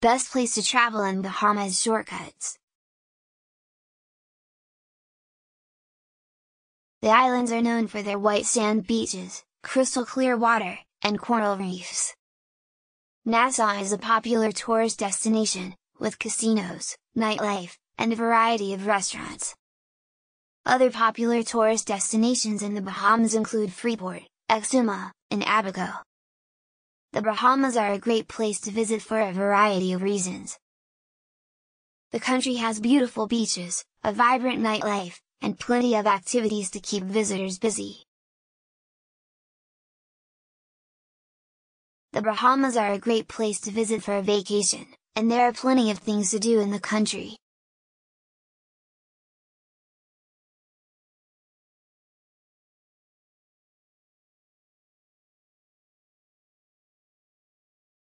Best place to travel in Bahamas. Shortcuts. The islands are known for their white sand beaches, crystal clear water, and coral reefs. Nassau is a popular tourist destination, with casinos, nightlife, and a variety of restaurants. Other popular tourist destinations in the Bahamas include Freeport, Exuma, and Abaco. The Bahamas are a great place to visit for a variety of reasons. The country has beautiful beaches, a vibrant nightlife, and plenty of activities to keep visitors busy. The Bahamas are a great place to visit for a vacation, and there are plenty of things to do in the country.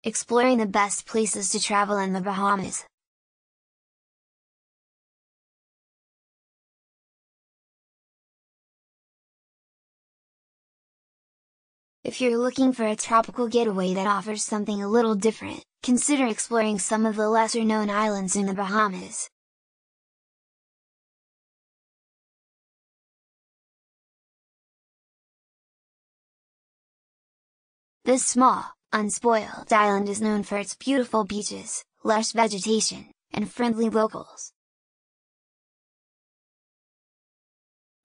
Exploring the best places to travel in the Bahamas. If you're looking for a tropical getaway that offers something a little different, consider exploring some of the lesser-known islands in the Bahamas. This small, unspoiled island is known for its beautiful beaches, lush vegetation, and friendly locals.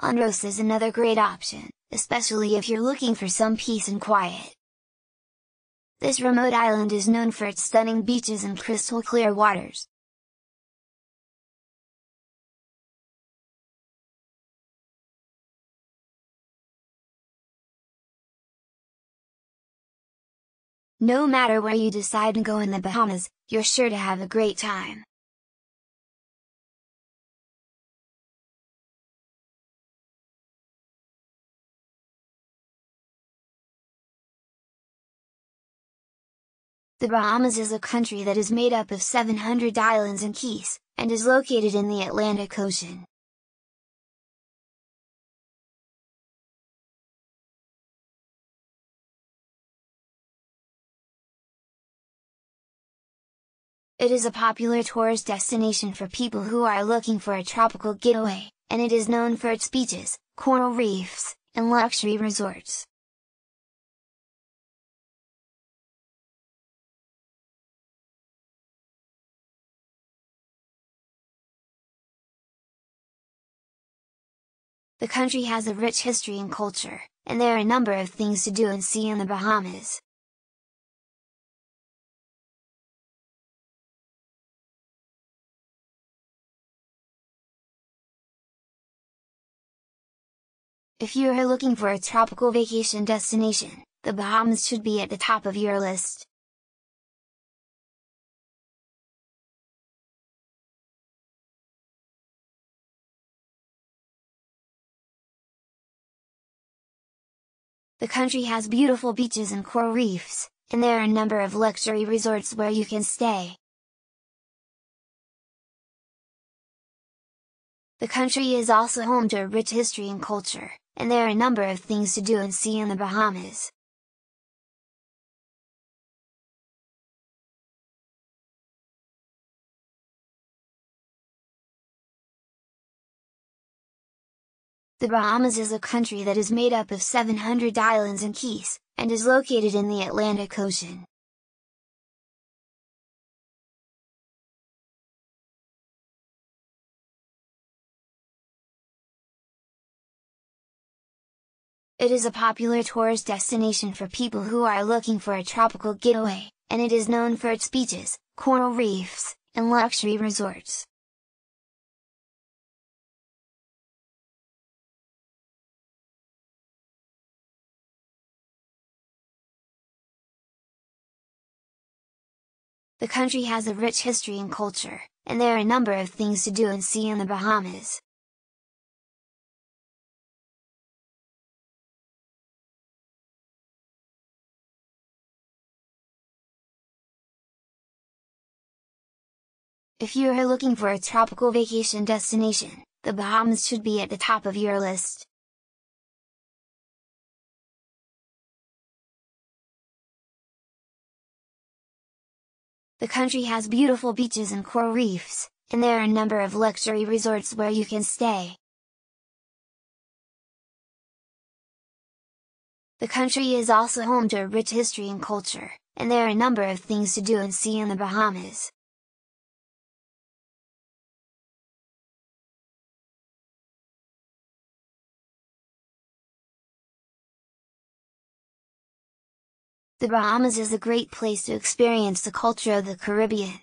Andros is another great option, especially if you're looking for some peace and quiet. This remote island is known for its stunning beaches and crystal clear waters. No matter where you decide to go in the Bahamas, you're sure to have a great time. The Bahamas is a country that is made up of 700 islands and cays, and is located in the Atlantic Ocean. It is a popular tourist destination for people who are looking for a tropical getaway, and it is known for its beaches, coral reefs, and luxury resorts. The country has a rich history and culture, and there are a number of things to do and see in the Bahamas. If you are looking for a tropical vacation destination, the Bahamas should be at the top of your list. The country has beautiful beaches and coral reefs, and there are a number of luxury resorts where you can stay. The country is also home to a rich history and culture, and there are a number of things to do and see in the Bahamas. The Bahamas is a country that is made up of 700 islands and cays, and is located in the Atlantic Ocean. It is a popular tourist destination for people who are looking for a tropical getaway, and it is known for its beaches, coral reefs, and luxury resorts. The country has a rich history and culture, and there are a number of things to do and see in the Bahamas. If you are looking for a tropical vacation destination, the Bahamas should be at the top of your list. The country has beautiful beaches and coral reefs, and there are a number of luxury resorts where you can stay. The country is also home to a rich history and culture, and there are a number of things to do and see in the Bahamas. The Bahamas is a great place to experience the culture of the Caribbean.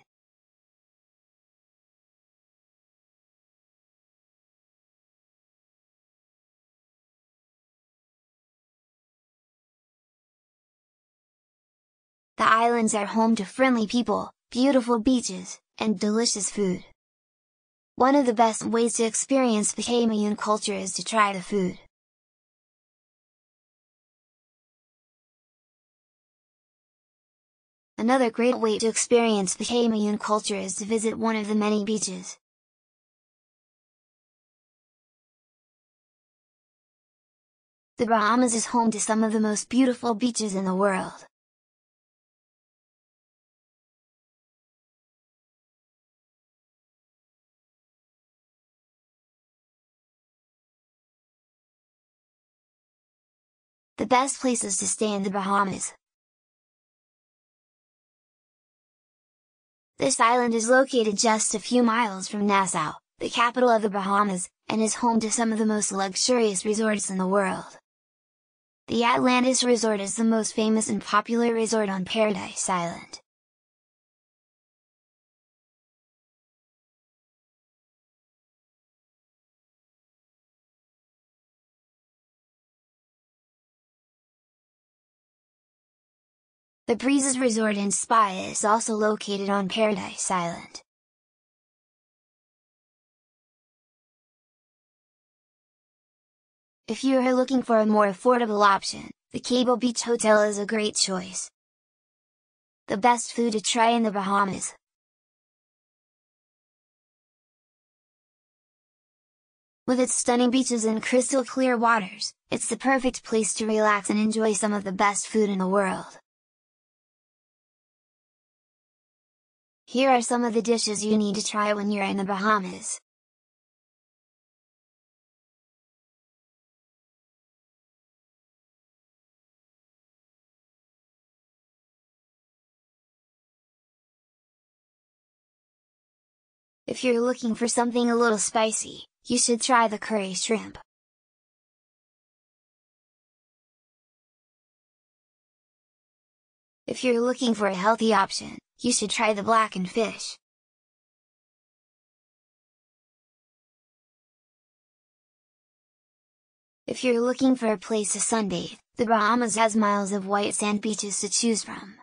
The islands are home to friendly people, beautiful beaches, and delicious food. One of the best ways to experience the Bahamian culture is to try the food. Another great way to experience the Bahamian culture is to visit one of the many beaches. The Bahamas is home to some of the most beautiful beaches in the world. The best places to stay in the Bahamas. This island is located just a few miles from Nassau, the capital of the Bahamas, and is home to some of the most luxurious resorts in the world. The Atlantis Resort is the most famous and popular resort on Paradise Island. The Breezes Resort and Spa is also located on Paradise Island. If you are looking for a more affordable option, the Cable Beach Hotel is a great choice. The best food to try in the Bahamas. With its stunning beaches and crystal clear waters, it's the perfect place to relax and enjoy some of the best food in the world. Here are some of the dishes you need to try when you're in the Bahamas. If you're looking for something a little spicy, you should try the curry shrimp. If you're looking for a healthy option, you should try the blackened fish. If you're looking for a place to sunbathe, the Bahamas has miles of white sand beaches to choose from.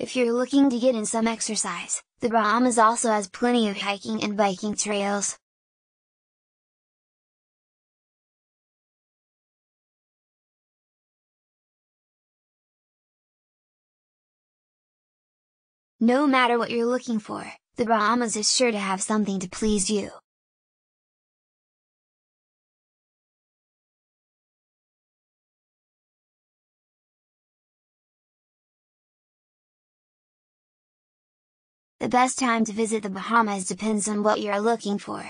If you're looking to get in some exercise, the Bahamas also has plenty of hiking and biking trails. No matter what you're looking for, the Bahamas is sure to have something to please you. The best time to visit the Bahamas depends on what you're looking for.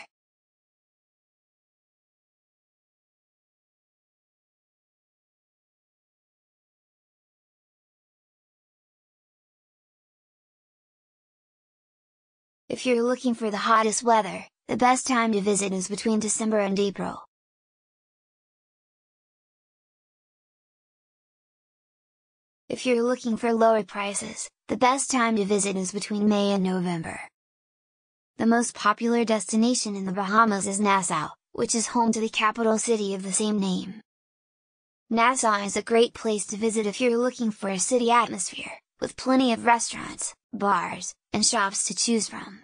If you're looking for the hottest weather, the best time to visit is between December and April. If you're looking for lower prices, the best time to visit is between May and November. The most popular destination in the Bahamas is Nassau, which is home to the capital city of the same name. Nassau is a great place to visit if you're looking for a city atmosphere, with plenty of restaurants, bars, and shops to choose from.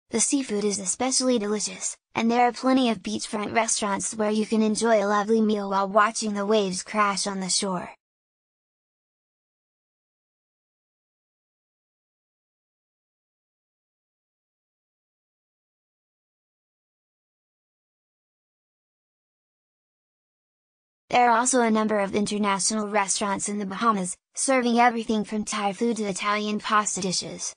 The seafood is especially delicious, and there are plenty of beachfront restaurants where you can enjoy a lovely meal while watching the waves crash on the shore. There are also a number of international restaurants in the Bahamas, serving everything from Thai food to Italian pasta dishes.